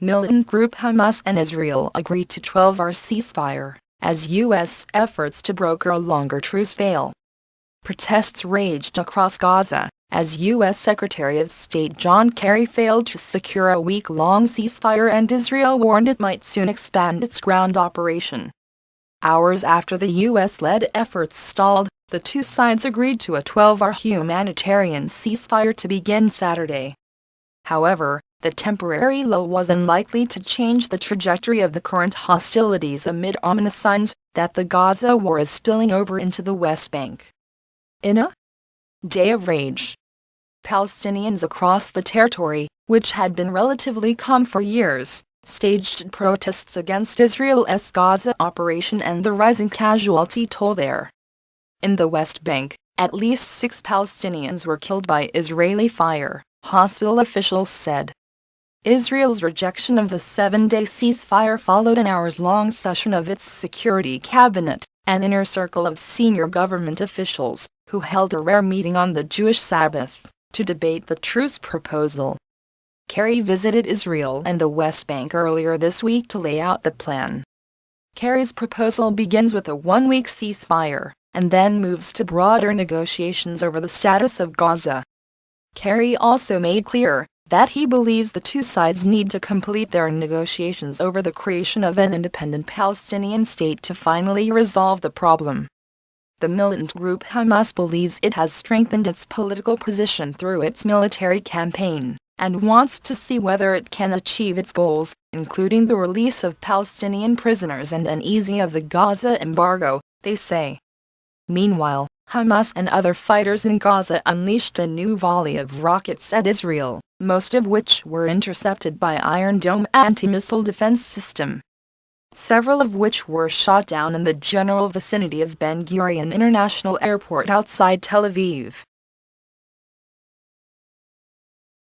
Militant group Hamas and Israel agree to 12-hour ceasefire, as U.S. efforts to broker a longer truce fail. Protests raged across Gaza, as U.S. Secretary of State John Kerry failed to secure a week-long ceasefire and Israel warned it might soon expand its ground operation. Hours after the U.S.-led efforts stalled, the two sides agreed to a 12-hour humanitarian ceasefire to begin Saturday. However, the temporary lull was unlikely to change the trajectory of the current hostilities amid ominous signs that the Gaza war is spilling over into the West Bank. In a day of rage, Palestinians across the territory, which had been relatively calm for years, staged protests against Israel's Gaza operation and the rising casualty toll there. In the West Bank, at least 6 Palestinians were killed by Israeli fire, hospital officials said. Israel's rejection of the 7-day ceasefire followed an hours-long session of its Security Cabinet, an inner circle of senior government officials, who held a rare meeting on the Jewish Sabbath, to debate the truce proposal. Kerry visited Israel and the West Bank earlier this week to lay out the plan. Kerry's proposal begins with a 1-week ceasefire, and then moves to broader negotiations over the status of Gaza. Kerry also made clear that he believes the two sides need to complete their negotiations over the creation of an independent Palestinian state to finally resolve the problem. The militant group Hamas believes it has strengthened its political position through its military campaign, and wants to see whether it can achieve its goals, including the release of Palestinian prisoners and an easing of the Gaza embargo, they say. Meanwhile, Hamas and other fighters in Gaza unleashed a new volley of rockets at Israel, most of which were intercepted by Iron Dome anti-missile defense system, several of which were shot down in the general vicinity of Ben Gurion International Airport outside Tel Aviv.